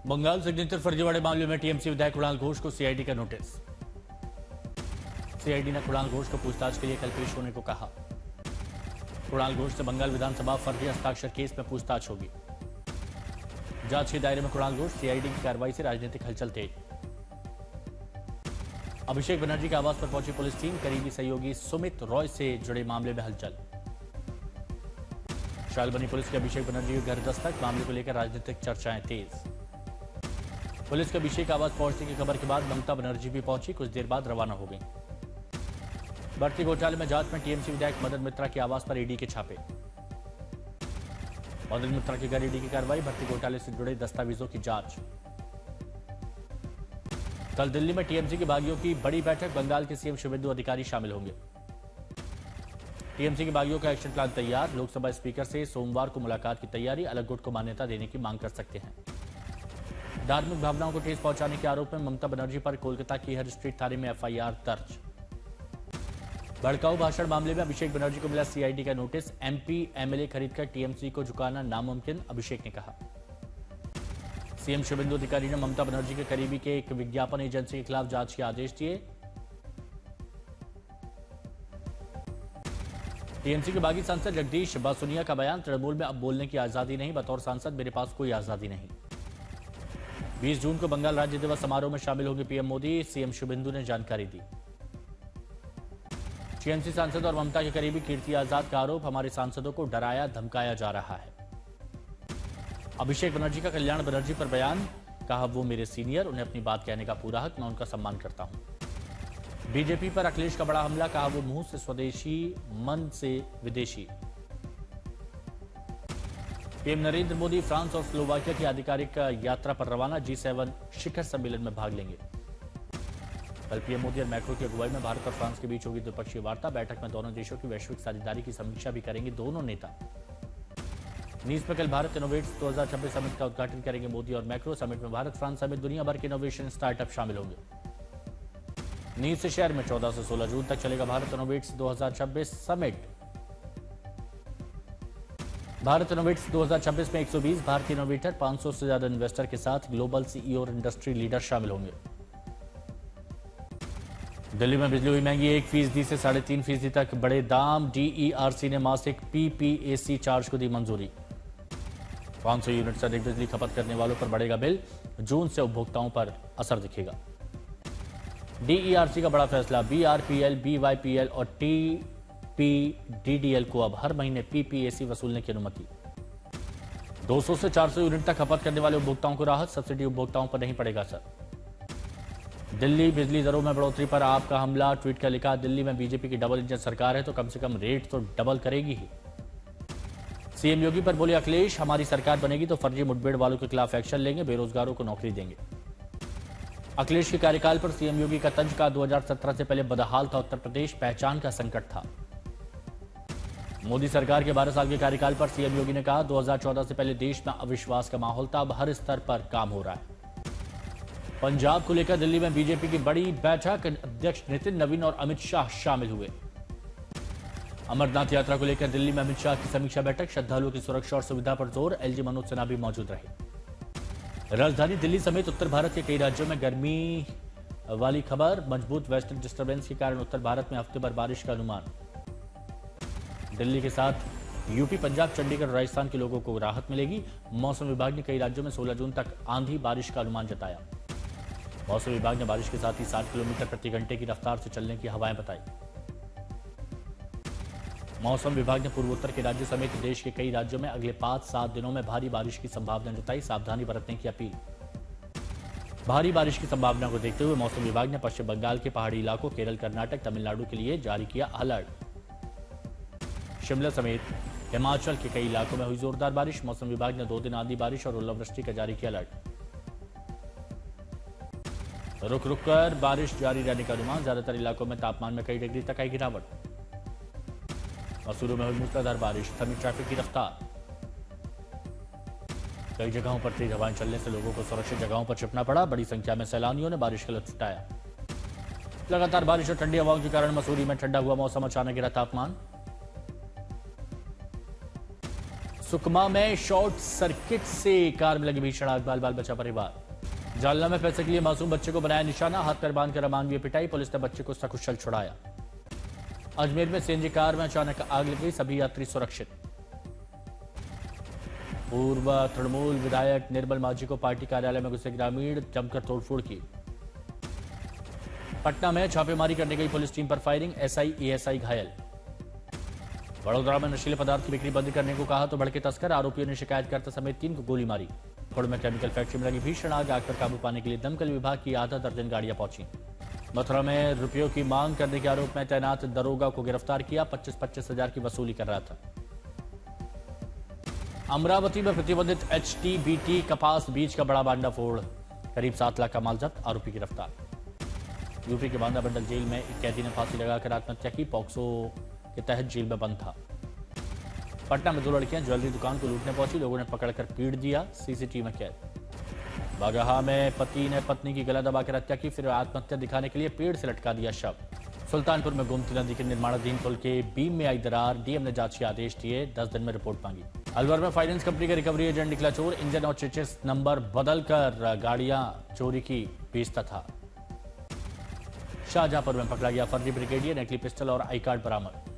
Bengal signature फर्जीवाड़े मामले में टीएमसी विधायक कुणाल घोष को सीआईडी का नोटिस। सीआईडी ने कुणाल घोष को पूछताछ के लिए कल पेश होने को कहा। कुणाल घोष से बंगाल विधानसभा फर्जी हस्ताक्षर केस में पूछताछ होगी। जांच के दायरे में कुणाल घोष, सीआईडी की कार्रवाई से राजनीतिक हलचल तेज। अभिषेक बनर्जी के आवास पर पहुंची पुलिस टीम, करीबी सहयोगी सुमित रॉय से जुड़े मामले में हलचल। शालबनी पुलिस के अभिषेक बनर्जी के घर दस्तक, मामले को लेकर राजनीतिक चर्चाएं तेज। पुलिस के अभिषेक आवास पहुंचने की खबर के बाद ममता बनर्जी भी पहुंची, कुछ देर बाद रवाना हो गई। भर्ती घोटाले में जांच में टीएमसी विधायक मदन मित्रा के आवास पर ईडी के छापे। मदन मित्रा के घर ईडी की कार्रवाई, भर्ती घोटाले से जुड़े दस्तावेजों की जांच। कल दिल्ली में टीएमसी के बागियों की बड़ी बैठक, बंगाल के सीएम शुभेंदु अधिकारी शामिल होंगे। टीएमसी के बागियों का एक्शन प्लान तैयार, लोकसभा स्पीकर से सोमवार को मुलाकात की तैयारी, अलग गुट को मान्यता देने की मांग कर सकते हैं। धार्मिक भावनाओं को ठेस पहुंचाने के आरोप में ममता बनर्जी पर कोलकाता की हर स्ट्रीट थाने में एफआईआर दर्ज। भड़काऊ भाषण मामले में अभिषेक बनर्जी को मिला सीआईडी का नोटिस, एमपी एमएलए खरीदकर टीएमसी को झुकाना नामुमकिन, अभिषेक ने कहा। सीएम शुभेंदु अधिकारी ने ममता बनर्जी के करीबी के एक विज्ञापन एजेंसी के खिलाफ जांच के आदेश दिए। टीएमसी के बागी सांसद जगदीश बासुनिया का बयान, तृणमूल में अब बोलने की आजादी नहीं, बतौर सांसद मेरे पास कोई आजादी नहीं। 20 जून को बंगाल राज्य दिवस समारोह में शामिल होंगे पीएम मोदी, सीएम शुभेंदु ने जानकारी दी। टीएमसी सांसद और ममता के करीबी कीर्ति आजाद का आरोप, हमारे सांसदों को डराया धमकाया जा रहा है। अभिषेक बनर्जी का कल्याण बनर्जी पर बयान, कहा वो मेरे सीनियर, उन्हें अपनी बात कहने का पूरा हक, मैं उनका सम्मान करता हूं। बीजेपी पर अखिलेश का बड़ा हमला, कहा वो मुंह से स्वदेशी मन से विदेशी। पीएम नरेंद्र मोदी फ्रांस और स्लोवाकिया की आधिकारिक यात्रा पर रवाना, G7 शिखर सम्मेलन में भाग लेंगे। कल पीएम मोदी और मैक्रो की अगुवाई में भारत और फ्रांस के बीच होगी द्विपक्षीय वार्ता, बैठक में दोनों देशों की वैश्विक साझेदारी की समीक्षा भी करेंगे दोनों नेता। नीस में कल भारत इनोवेट्स 2026 समिट का उद्घाटन करेंगे मोदी और मैक्रो। समिट में भारत फ्रांस समेत दुनिया भर के इनोवेशन स्टार्टअप शामिल होंगे। नीस शहर में 14 से 16 जून तक चलेगा Bharat innovates 2026 summit. Bharat innovates 2026 में 120 भारतीय इनोवेटर, 500 से ज्यादा इन्वेस्टर के साथ ग्लोबल सीईओ और इंडस्ट्री लीडर शामिल होंगे। दिल्ली में बिजली हुई महंगी, 1% से 3.5% तक बढ़े दाम, डीईआरसी ने मासिक पीपीएसी चार्ज को दी मंजूरी। 500 यूनिट से अधिक बिजली खपत करने वालों पर बढ़ेगा बिल, जून से उपभोक्ताओं पर असर दिखेगा। डीईआरसी का बड़ा फैसला, बीआरपीएल, बीवाईपीएल और टीपीडीडीएल को अब हर महीने पीपीएसी वसूलने की अनुमति। 200 से 400 यूनिट तक खपत करने वाले उपभोक्ताओं को राहत, सब्सिडी उपभोक्ताओं पर नहीं पड़ेगा असर। दिल्ली बिजली दरों में बढ़ोतरी पर आपका हमला, ट्वीट कर लिखा, दिल्ली में बीजेपी की डबल इंजन सरकार है तो कम से कम रेट तो डबल करेगी ही। सीएम योगी पर बोले अखिलेश, हमारी सरकार बनेगी तो फर्जी मुठभेड़ वालों के खिलाफ एक्शन लेंगे, बेरोजगारों को नौकरी देंगे। अखिलेश के कार्यकाल पर सीएम योगी का तंज, का 2017 से पहले बदहाल था उत्तर प्रदेश, पहचान का संकट था। मोदी सरकार के 12 साल के कार्यकाल पर सीएम योगी ने कहा, 2014 से पहले देश में अविश्वास का माहौल था, अब हर स्तर पर काम हो रहा है। पंजाब को लेकर दिल्ली में बीजेपी की बड़ी बैठक, अध्यक्ष नितिन नवीन और अमित शाह शामिल हुए। अमरनाथ यात्रा को लेकर दिल्ली में अमित शाह की समीक्षा बैठक, श्रद्धालुओं की सुरक्षा और सुविधा पर जोर, एलजी मनोज सिन्हा भी मौजूद रहे। राजधानी दिल्ली समेत उत्तर भारत के कई राज्यों में गर्मी वाली खबर, मजबूत वेस्टर्न डिस्टर्बेंस के कारण उत्तर भारत में हफ्ते भर बारिश का अनुमान। दिल्ली के साथ यूपी, पंजाब, चंडीगढ़ और राजस्थान के लोगों को राहत मिलेगी। मौसम विभाग ने कई राज्यों में 16 जून तक आंधी बारिश का अनुमान जताया। मौसम विभाग ने बारिश के साथ ही 60 किलोमीटर प्रति घंटे की रफ्तार से चलने की हवाएं बताई। मौसम विभाग ने पूर्वोत्तर के राज्यों समेत देश के कई राज्यों में अगले 5-7 दिनों में भारी बारिश की संभावना जताई, सावधानी बरतने की अपील। भारी बारिश की संभावना को देखते हुए मौसम विभाग ने पश्चिम बंगाल के पहाड़ी इलाकों, केरल, कर्नाटक, तमिलनाडु के लिए जारी किया अलर्ट। शिमला समेत हिमाचल के कई इलाकों में हुई जोरदार बारिश, मौसम विभाग ने 2 दिन आंधी बारिश और ओलावृष्टि का जारी किया अलर्ट। रुक रुक कर बारिश जारी रहने का अनुमान, ज्यादातर इलाकों में तापमान में कई डिग्री तक आई गिरावट। मसूरी में हुई मूसलाधार बारिश, थमी ट्रैफिक की रफ्तार। कई जगहों पर तेज हवाएं चलने से लोगों को सुरक्षित जगहों पर छिपना पड़ा, बड़ी संख्या में सैलानियों ने बारिश का लुत्फ उठाया। लगातार बारिश और ठंडी हवाओं के कारण मसूरी में ठंडा हुआ मौसम, अचानक गिरा तापमान। सुकमा में शॉर्ट सर्किट से कार में लगी भीषण आग, बाल बाल बचा परिवार। जालना में पैसे के लिए मासूम बच्चे को बनाया निशाना, हाथ पैर बांध कर अमानवीय पिटाई, पुलिस ने बच्चे को सकुशल छुड़ाया। अजमेर में सीएनजी कार में अचानक आग लग गई, सभी यात्री सुरक्षित। पूर्व तृणमूल विधायक निर्मल माझी को पार्टी कार्यालय में घुसे ग्रामीण, जमकर तोड़फोड़ की। पटना में छापेमारी करने गई पुलिस टीम पर फायरिंग, एसआई एएसआई घायल। वडोदरा में नशीले पदार्थ की बिक्री बंद करने को कहा तो भड़के तस्कर, आरोपियों ने शिकायतकर्ता समेत 3 को गोली मारी। खोड़ में केमिकल फैक्ट्री में लगी भीषण आग पर काबू पाने के लिए दमकल विभाग की आधा दर्जन गाड़ियां पहुंची। मथुरा में रुपयों की मांग करने के आरोप में तैनात दरोगा को गिरफ्तार किया, 25-25 हजार की वसूली कर रहा था। अमरावती में प्रतिबंधित HTBT कपास बीज का बड़ा भांडाफोड़, करीब 7 लाख का माल जब्त, आरोपी गिरफ्तार। यूपी के बांदा बंडल जेल में एक कैदी ने फांसी लगाकर आत्महत्या की, पॉक्सो के तहत जेल में बंद था। पटना में 2 लड़कियां ज्वेलरी दुकान को लूटने पहुंची, लोगों ने पकड़कर पीट दिया, सीसीटीवी में कैद। बागहा में पति ने पत्नी की गला दबाकर हत्या की, फिर आत्महत्या दिखाने के लिए पेड़ से लटका दिया शव। सुल्तानपुर में गोमती नदी के निर्माणाधीन पुल के बीम में आई दरार, डीएम ने जांच के आदेश दिए, 10 दिन में रिपोर्ट मांगी। अलवर में फाइनेंस कंपनी का रिकवरी एजेंट निकला चोर, इंजन और चेचिस नंबर बदलकर गाड़ियां चोरी की बेचता था। शाहजहांपुर में पकड़ा गया फर्जी ब्रिगेडियर, नकली पिस्टल और आई कार्ड बरामद।